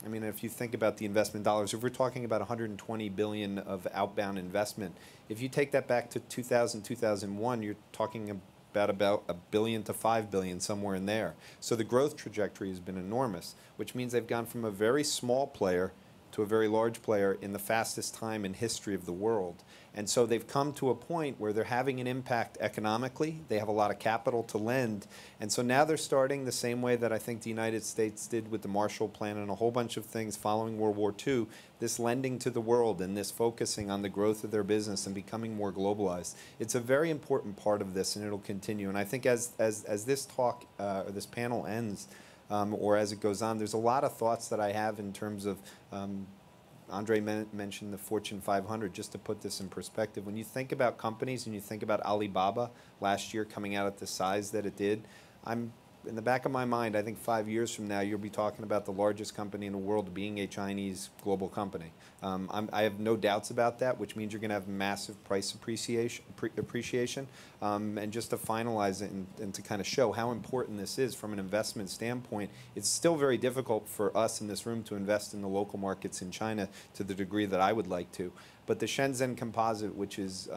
if you think about the investment dollars, if we're talking about 120 billion of outbound investment, if you take that back to 2000, 2001, you're talking about $1 billion to $5 billion, somewhere in there. So the growth trajectory has been enormous, which means they've gone from a very small player to a very large player in the fastest time in history of the world. And so they've come to a point where they're having an impact economically. They have a lot of capital to lend. And so now they're starting the same way that I think the United States did with the Marshall Plan and a whole bunch of things following World War II, this lending to the world and this focusing on the growth of their business and becoming more globalized. It's a very important part of this, and it'll continue. And I think as this talk, or this panel ends, or as it goes on, there's a lot of thoughts that I have in terms of, Andre mentioned the Fortune 500, just to put this in perspective. When you think about companies and you think about Alibaba last year coming out at the size that it did, in the back of my mind, I think 5 years from now, you'll be talking about the largest company in the world being a Chinese global company. I have no doubts about that, which means you're going to have massive price appreciation. And just to finalize it and to kind of show how important this is from an investment standpoint, it's still very difficult for us in this room to invest in the local markets in China to the degree that I would like to. But the Shenzhen Composite, which is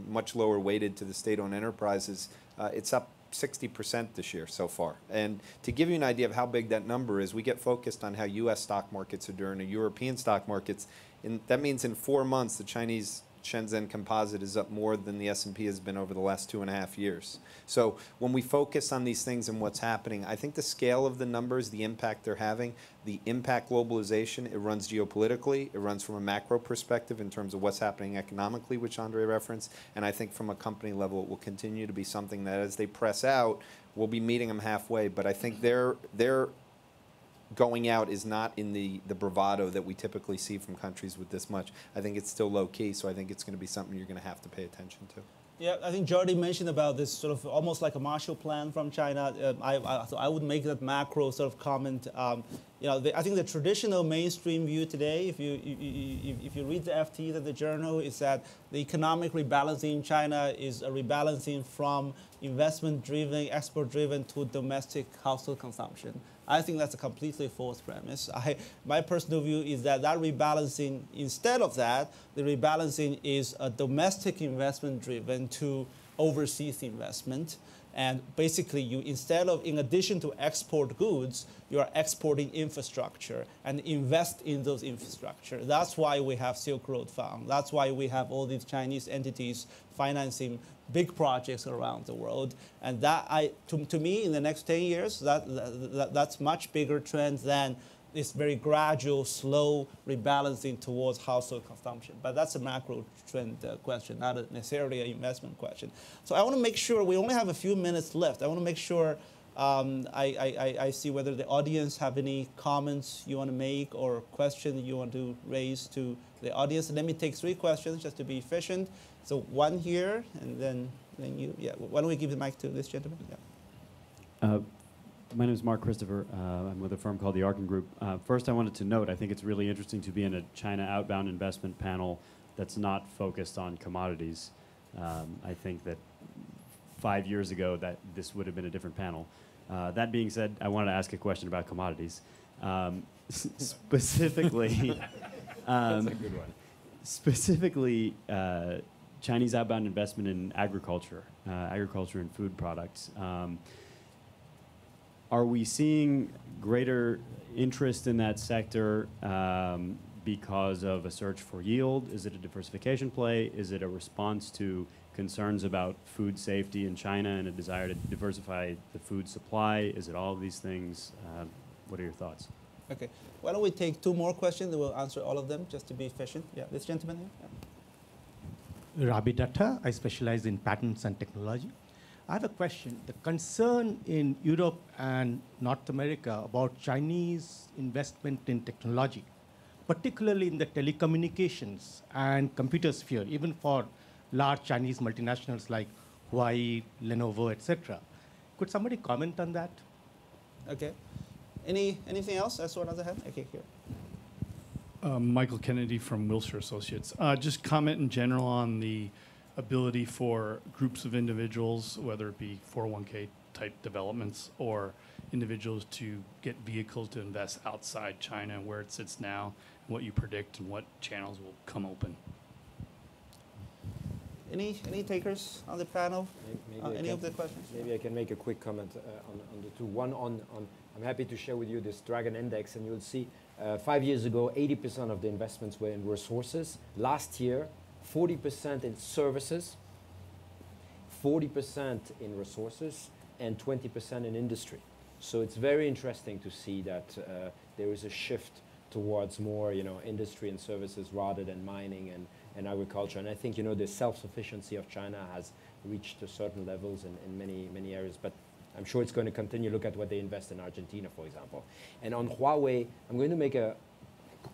much lower weighted to the state-owned enterprises, it's up 60% this year so far. And to give you an idea of how big that number is, we get focused on how U.S. stock markets are doing or European stock markets. And that means in 4 months, the Chinese Shenzhen Composite is up more than the S&P has been over the last 2.5 years. So when we focus on these things and what's happening, I think the scale of the numbers, the impact they're having, the impact globalization, it runs geopolitically, it runs from a macro perspective in terms of what's happening economically, which Andre referenced, and I think from a company level, it will continue to be something that as they press out, we'll be meeting them halfway. But I think they're going out is not in the bravado that we typically see from countries with this much. I think it's still low key, so I think it's going to be something you're going to have to pay attention to. Yeah, I think Jordi mentioned about this sort of almost like a Marshall Plan from China. So I would make that macro sort of comment. I think the traditional mainstream view today, if you read the FT, the journal, is that the economic rebalancing in China is a rebalancing from investment-driven, export-driven to domestic household consumption. I think that's a completely false premise. My personal view is that rebalancing, instead of that, the rebalancing is a domestic investment driven to overseas investment. And basically, in addition to export goods, you are exporting infrastructure and invest in those infrastructure. That's why we have Silk Road Fund. That's why we have all these Chinese entities financing big projects around the world. And that, to me, in the next 10 years, that's much bigger trend than this very gradual, slow rebalancing towards household consumption. But that's a macro trend question, not necessarily an investment question. So I want to make sure, we only have a few minutes left. I want to make sure I see whether the audience have any comments you want to make or question you want to raise to the audience. Let me take 3 questions just to be efficient. So one here, and then you. Yeah, why don't we give the mic to this gentleman? Yeah. My name is Mark Christopher. I'm with a firm called the Arkin Group. First, I wanted to note, I think it's really interesting to be in a China outbound investment panel that's not focused on commodities. I think that 5 years ago that this would have been a different panel. That being said, I wanted to ask a question about commodities. Specifically, that's a good one. Specifically, Chinese outbound investment in agriculture and food products. Are we seeing greater interest in that sector because of a search for yield? Is it a diversification play? Is it a response to concerns about food safety in China and a desire to diversify the food supply? Is it all of these things? What are your thoughts? Okay. Why don't we take two more questions and we'll answer all of them just to be efficient. Yeah, this gentleman here. Yeah. Rabi Datta, I specialize in patents and technology. I have a question. The concern in Europe and North America about Chinese investment in technology, particularly in the telecommunications and computer sphere, even for large Chinese multinationals like Huawei, Lenovo, etc. Could somebody comment on that? Okay. Anything else? I saw another hand. Okay, here. Michael Kennedy from Wilshire Associates. Just comment in general on the ability for groups of individuals, whether it be 401k type developments or individuals to get vehicles to invest outside China, where it sits now, and what you predict and what channels will come open. Any takers on the panel? Any of the questions? Maybe I can make a quick comment on the two. One I'm happy to share with you this Dragon Index, and you'll see 5 years ago, 80% of the investments were in resources. Last year, 40% in services, 40% in resources, and 20% in industry. So it's very interesting to see that there is a shift towards more, industry and services rather than mining and agriculture. And I think, the self-sufficiency of China has reached to certain levels in many areas. But I'm sure it's going to continue. Look at what they invest in Argentina, for example. And on Huawei, I'm going to make a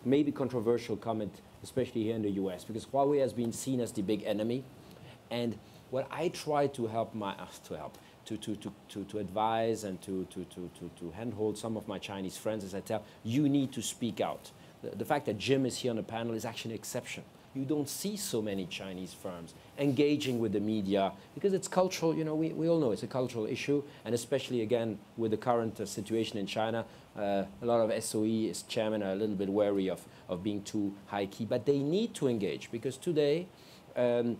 maybe controversial comment, especially here in the US, because Huawei has been seen as the big enemy. And what I try to help to advise and to handhold some of my Chinese friends is I tell, you need to speak out. The fact that Jim is here on the panel is actually an exception. You don't see so many Chinese firms engaging with the media because it's cultural. We all know it's a cultural issue, and especially again with the current situation in China, a lot of SOE's chairmen are a little bit wary of being too high key, but they need to engage because today, and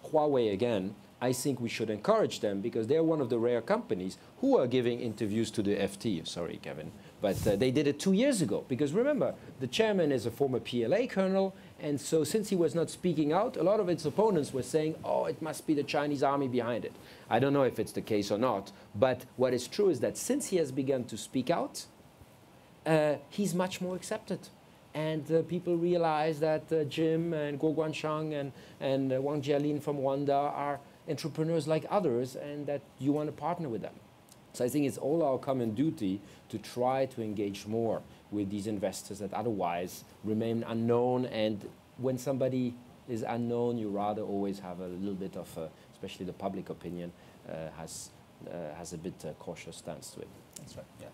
Huawei again, I think we should encourage them because they're one of the rare companies who are giving interviews to the FT. Sorry, Kevin. But they did it 2 years ago. Because remember, the chairman is a former PLA colonel. And so since he was not speaking out, a lot of its opponents were saying, oh, it must be the Chinese army behind it. I don't know if it's the case or not. But what is true is that since he has begun to speak out, he's much more accepted. And people realize that Jim and Guo Guangchang and Wang Jialin from Wanda are entrepreneurs like others and that you want to partner with them. So I think it's all our common duty to try to engage more with these investors that otherwise remain unknown. And when somebody is unknown, you rather always have a little bit of, especially the public opinion, has a bit cautious stance to it. That's right, yeah.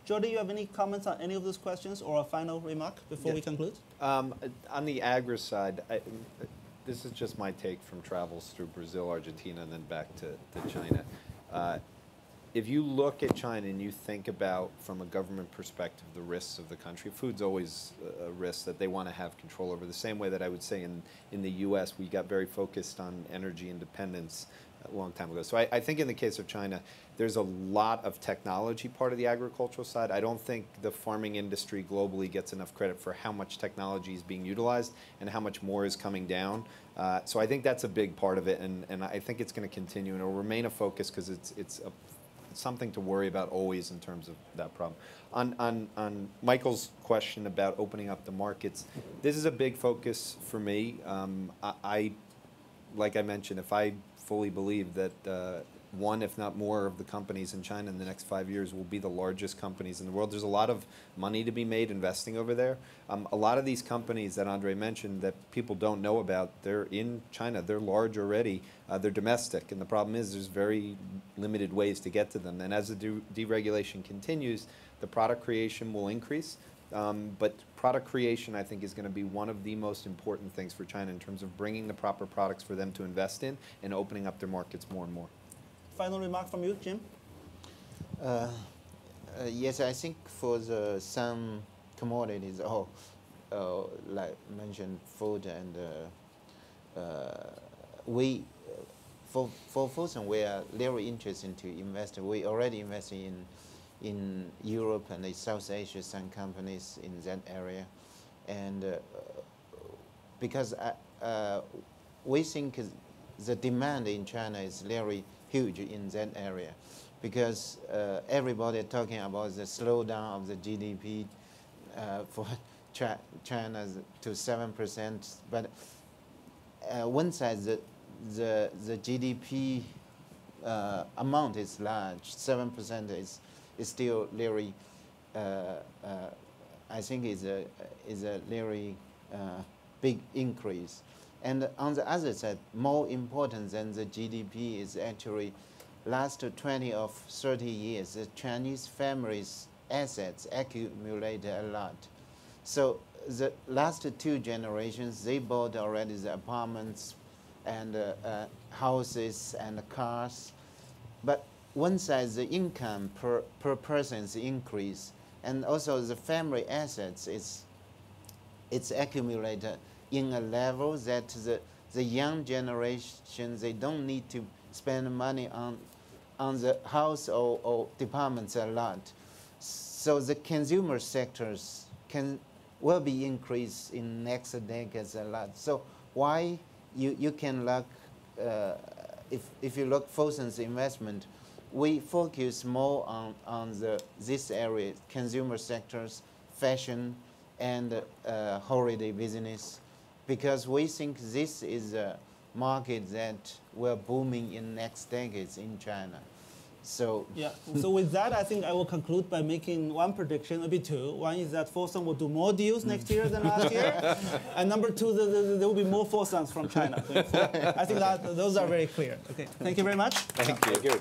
Joe, do you have any comments on any of those questions or a final remark before we conclude? On the agri side, this is just my take from travels through Brazil, Argentina, and then back to China. If you look at China and you think about, from a government perspective, the risks of the country, food's always a risk that they want to have control over. The same way that I would say in the US, we got very focused on energy independence a long time ago. So I think in the case of China, there's a lot of technology part of the agricultural side. I don't think the farming industry globally gets enough credit for how much technology is being utilized and how much more is coming down. So I think that's a big part of it, and I think it's going to continue, and it'll remain a focus because it's something to worry about always in terms of that problem. On Michael's question about opening up the markets, this is a big focus for me. Like I mentioned, if I fully believe that one, if not more, of the companies in China in the next 5 years will be the largest companies in the world. There's a lot of money to be made investing over there. A lot of these companies that Andre mentioned that people don't know about, they're in China. They're large already. They're domestic. And the problem is there's very limited ways to get to them. And as the deregulation continues, the product creation will increase. But product creation, I think, is going to be one of the most important things for China in terms of bringing the proper products for them to invest in and opening up their markets more and more. Final remark from you, Jim? Yes, I think for some commodities, like mentioned, food and for Fosun, we are very interested to invest. We already invested in in Europe and in South Asia, some companies in that area. And because we think the demand in China is very huge in that area, because everybody talking about the slowdown of the GDP for China to 7%, but one side the GDP amount is large. 7% is still very, I think is a very big increase. And on the other side, more important than the GDP is actually last 20 or 30 years, the Chinese families' assets accumulated a lot. So the last 2 generations, they bought already the apartments and houses and cars. But one side, the income per person is increased, and also the family assets it's accumulated in a level that the young generation, they don't need to spend money on the house or departments a lot. So the consumer sectors will be increased in next decades a lot. So why you can look, if you look Fosun's investment, we focus more on this area, consumer sectors, fashion, and holiday business, because we think this is a market that will booming in next decades in China. So yeah. So with that, I think I will conclude by making one prediction, maybe 2. One is that Fosun will do more deals next year than last year, and number 2, there will be more Fosuns from China. I think that those are very clear. Okay, thank you very much. Thank you.